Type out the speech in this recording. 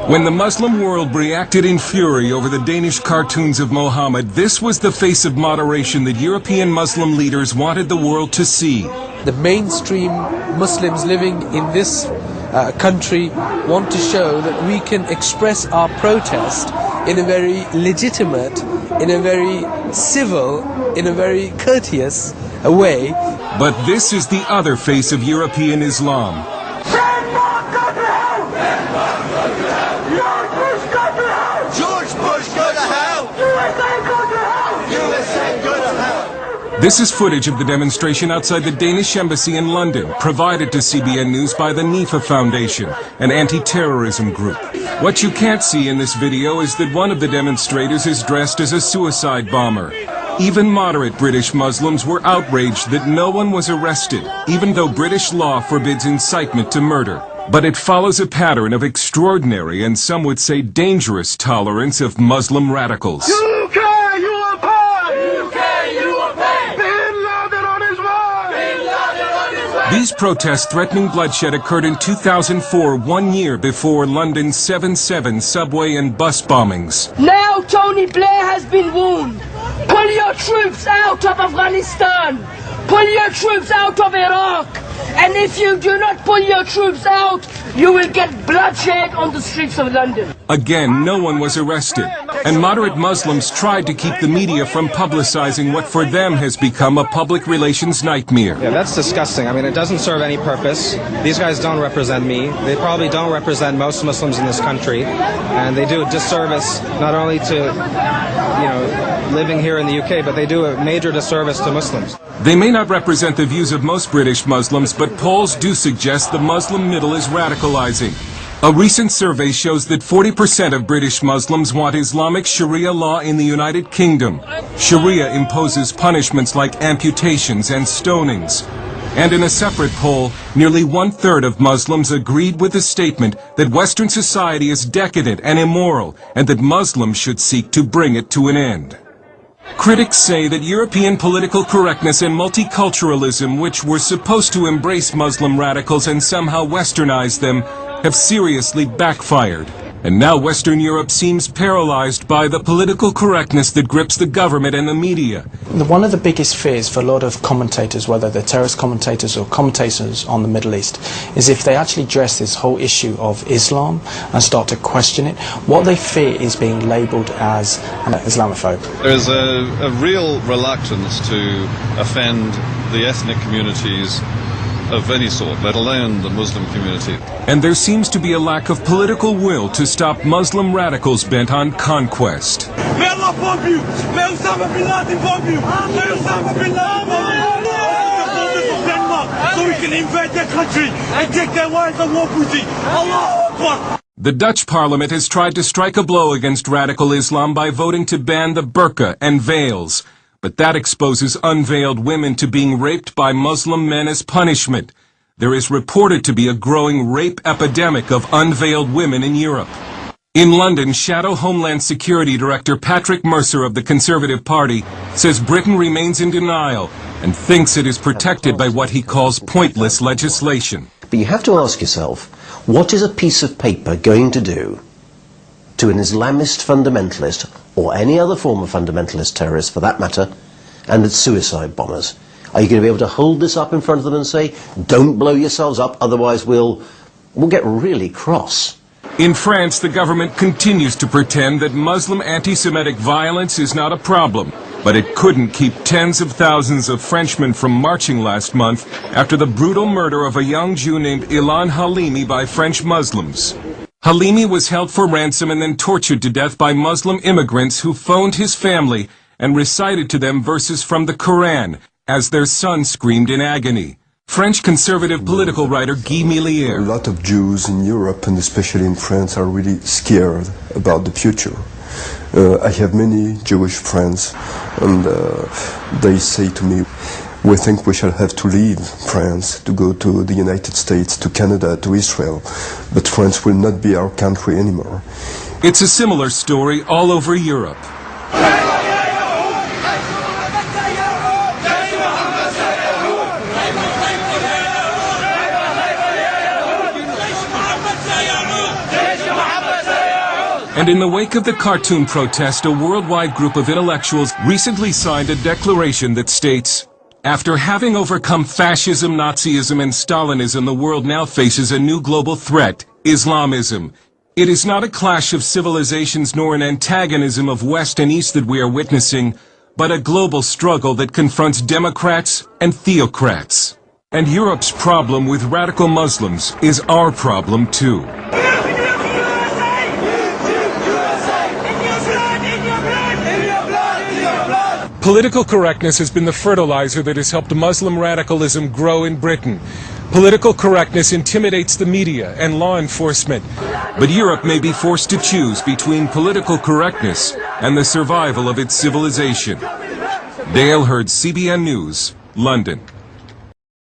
When the Muslim world reacted in fury over the Danish cartoons of Muhammad, this was the face of moderation that European Muslim leaders wanted the world to see. The mainstream Muslims living in this country want to show that we can express our protest in a very legitimate, in a very civil, in a very courteous way. But this is the other face of European Islam. This is footage of the demonstration outside the Danish embassy in London, provided to CBN News by the NIFA Foundation, an anti-terrorism group. What you can't see in this video is that one of the demonstrators is dressed as a suicide bomber. Even moderate British Muslims were outraged that no one was arrested, even though British law forbids incitement to murder. But it follows a pattern of extraordinary and some would say dangerous tolerance of Muslim radicals. These protests threatening bloodshed occurred in 2004, 1 year before London's 7/7 subway and bus bombings. Now Tony Blair has been warned. Pull your troops out of Afghanistan. Pull your troops out of Iraq. And if you do not pull your troops out, you will get bloodshed on the streets of London. Again, no one was arrested, and moderate Muslims tried to keep the media from publicizing what for them has become a public relations nightmare. Yeah, that's disgusting. I mean, it doesn't serve any purpose. These guys don't represent me. They probably don't represent most Muslims in this country, and they do a disservice not only to, living here in the UK, but they do a major disservice to Muslims. They may not represent the views of most British Muslims, but polls do suggest the Muslim middle is radicalizing. A recent survey shows that 40% of British Muslims want Islamic Sharia law in the United Kingdom. Sharia imposes punishments like amputations and stonings. And in a separate poll, nearly 1/3 of Muslims agreed with the statement that Western society is decadent and immoral, and that Muslims should seek to bring it to an end. Critics say that European political correctness and multiculturalism, which were supposed to embrace Muslim radicals and somehow westernize them, have seriously backfired. And now Western Europe seems paralyzed by the political correctness that grips the government and the media. One of the biggest fears for a lot of commentators, whether they're terrorist commentators or commentators on the Middle East, is if they actually address this whole issue of Islam and start to question it, what they fear is being labelled as an Islamophobe. There is a real reluctance to offend the ethnic communities of any sort, let alone the Muslim community. And there seems to be a lack of political will to stop Muslim radicals bent on conquest. May Allah bomb you! May Osama bin Laden bomb you! May Osama bin Laden bomb you! Denmark, so we can invade their country and take their wives and war booty! Allahu Akbar! The Dutch parliament has tried to strike a blow against radical Islam by voting to ban the burqa and veils. But that exposes unveiled women to being raped by Muslim men as punishment. There is reported to be a growing rape epidemic of unveiled women in Europe. In London, Shadow Homeland Security Director Patrick Mercer of the Conservative Party says Britain remains in denial and thinks it is protected by what he calls pointless legislation. But you have to ask yourself, what is a piece of paper going to do to an Islamist fundamentalist, or any other form of fundamentalist terrorist for that matter, and its suicide bombers? Are you going to be able to hold this up in front of them and say, don't blow yourselves up, otherwise we'll get really cross? In France, the government continues to pretend that Muslim anti-Semitic violence is not a problem, but it couldn't keep tens of thousands of Frenchmen from marching last month after the brutal murder of a young Jew named Ilan Halimi by French Muslims. Halimi was held for ransom and then tortured to death by Muslim immigrants who phoned his family and recited to them verses from the Quran as their son screamed in agony. French conservative political writer Guy Millier. A lot of Jews in Europe, and especially in France, are really scared about the future. I have many Jewish friends, and they say to me, we think we shall have to leave France to go to the United States, to Canada, to Israel, but France will not be our country anymore. It's a similar story all over Europe. And in the wake of the cartoon protest, a worldwide group of intellectuals recently signed a declaration that states, "After having overcome fascism, Nazism, and Stalinism, the world now faces a new global threat, Islamism. It is not a clash of civilizations nor an antagonism of West and East that we are witnessing, but a global struggle that confronts democrats and theocrats. And Europe's problem with radical Muslims is our problem too." Political correctness has been the fertilizer that has helped Muslim radicalism grow in Britain. Political correctness intimidates the media and law enforcement. But Europe may be forced to choose between political correctness and the survival of its civilization. Dale Hurd, CBN News, London.